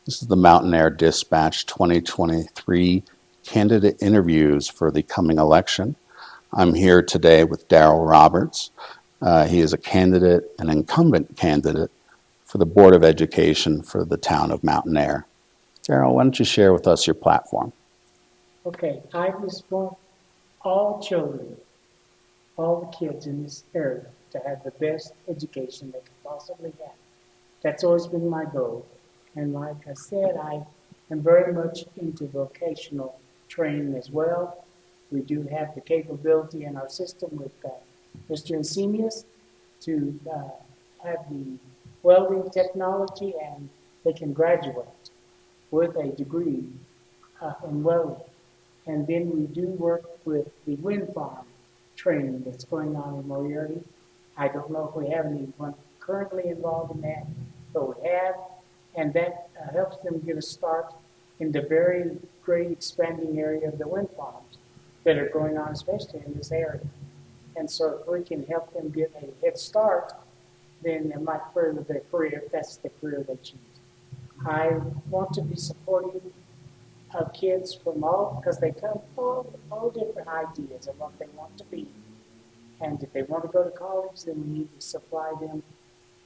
This is the Mountainair Dispatch 2023 candidate interviews for the coming election. I'm here today with Darrell Roberts. He is a candidate, an incumbent candidate for the Board of Education for the town of Mountainair. Darrell, why don't you share with us your platform? Okay, I just want all children, all the kids in this area to have the best education they can possibly have. That's always been my goal. And like I said, I am very much into vocational training as well. We do have the capability in our system with Mr. Insemius to have the welding technology, and they can graduate with a degree in welding. And then we do work with the wind farm training that's going on in Moriarty. I don't know if we have anyone currently involved in that, but we have, and that helps them get a start in the very great expanding area of the wind farms that are going on, especially in this area. And so if we can help them get a head start, then it might further their career if that's the career they choose. I want to be supportive of kids from all, because they come all different ideas of what they want to be. And if they want to go to college, then we need to supply them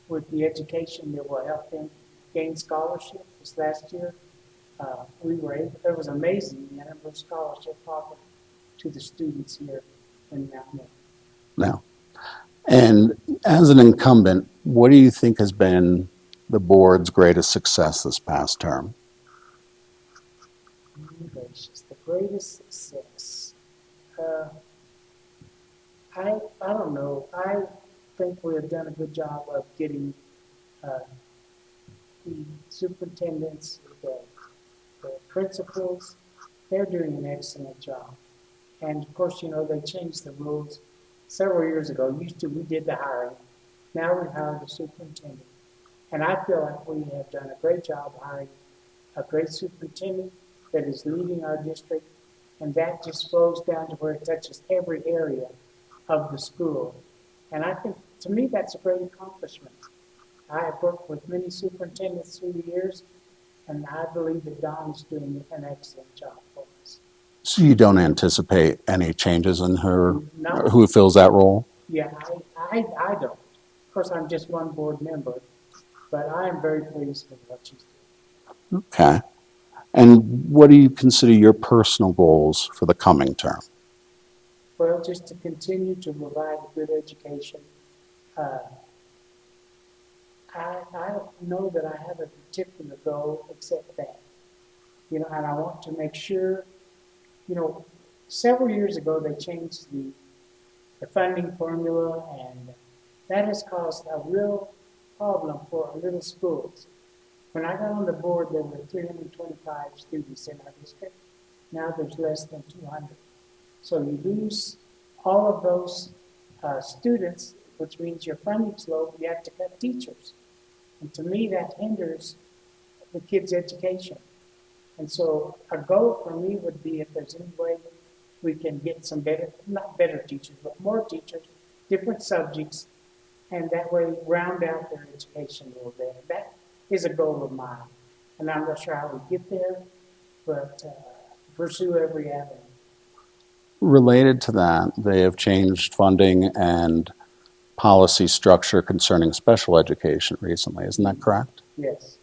with the education that will help them gain scholarship. This last year, it was amazing the number of scholarships offered to the students here in Mountainair. Now, and as an incumbent, what do you think has been the board's greatest success this past term? Gracious, the greatest success. I don't know. I think we have done a good job of getting the superintendents, the principals. They're doing an excellent job. And of course, they changed the rules several years ago. Used to, we did the hiring. Now we hire the superintendent. And I feel like we have done a great job hiring a great superintendent that is leading our district, and that just flows down to where it touches every area of the school. And I think, to me, that's a great accomplishment. I have worked with many superintendents through the years, and I believe that Don is doing an excellent job for us. So you don't anticipate any changes in No. who fills that role? Yeah, I don't. Of course, I'm just one board member, but I am very pleased with what she's doing. Okay. And what do you consider your personal goals for the coming term? Well, just to continue to provide a good education. I don't know that I have a particular goal except that. And I want to make sure, several years ago they changed the funding formula, and that has caused a real problem for our little schools. When I got on the board, there were 325 students in our district. Now there's less than 200. So you lose all of those students, which means your funding's low, you have to cut teachers. And to me, that hinders the kids' education. And so a goal for me would be, if there's any way we can get some not better teachers, but more teachers, different subjects, and that way round out their education a little bit. That is a goal of mine. And I'm not sure how we get there, but pursue every avenue. Related to that, they have changed funding and policy structure concerning special education recently. Isn't that correct? Yes.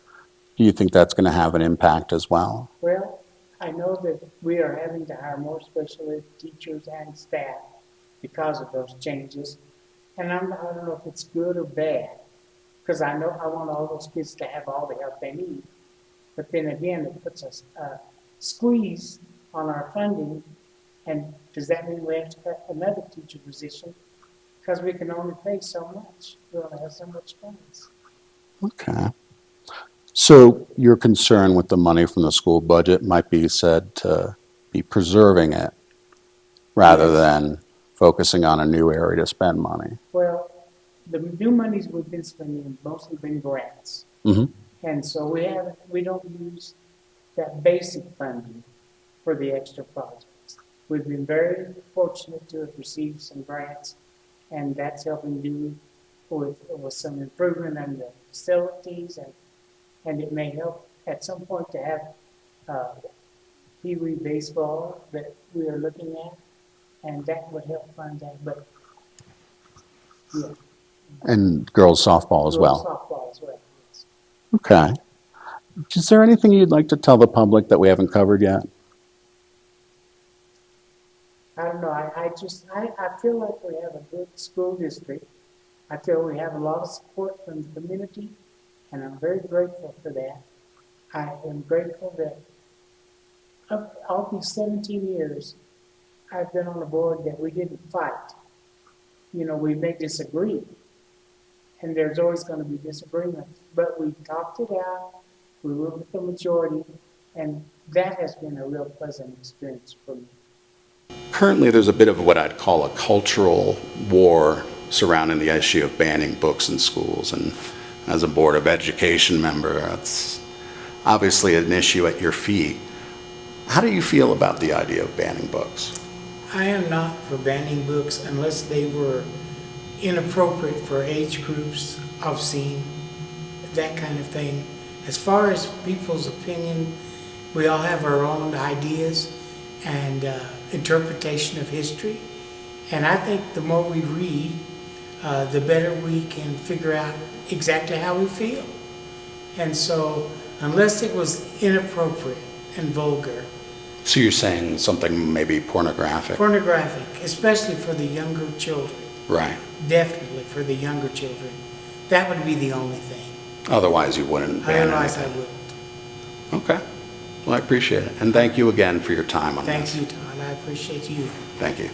Do you think that's going to have an impact as well? Well, I know that we are having to hire more special ed teachers and staff because of those changes. And I don't know if it's good or bad, because I know I want all those kids to have all the help they need. But then again, it puts a squeeze on our funding. And does that mean we have to cut another teacher position? Because we can only pay so much. We only have so much funds. Okay. So your concern with the money from the school budget might be said to be preserving it rather than focusing on a new area to spend money. Well, the new monies we've been spending have mostly been grants. Mm-hmm. And so we don't use that basic funding for the extra projects. We've been very fortunate to have received some grants, and that's helping do with some improvement in the facilities, and it may help at some point to have Pee Wee baseball that we are looking at, and that would help fund that. But yeah, And girls softball as girls well. softball as well. Yes. Okay. Is there anything you'd like to tell the public that we haven't covered yet? I don't know. I feel like we have a good school district. I feel we have a lot of support from the community, and I'm very grateful for that. I am grateful that of all these 17 years I've been on the board that we didn't fight. You know, we may disagree, and there's always going to be disagreements, but we talked it out, we went with the majority, and that has been a real pleasant experience for me. Currently, there's a bit of what I'd call a cultural war surrounding the issue of banning books in schools. And as a Board of Education member, that's obviously an issue at your feet. How do you feel about the idea of banning books? I am not for banning books unless they were inappropriate for age groups, obscene, that kind of thing. As far as people's opinion, we all have our own ideas and interpretation of history. And I think the more we read, the better we can figure out exactly how we feel. And so, unless it was inappropriate and vulgar, So you're saying something maybe pornographic? pornographic, especially for the younger children, Right. definitely for the younger children, that would be the only thing. Otherwise, you wouldn't ban Otherwise, I anything. wouldn't. Okay. Well, I appreciate it. And thank you again for your time on Thank this. you, Todd. I appreciate you. Thank you.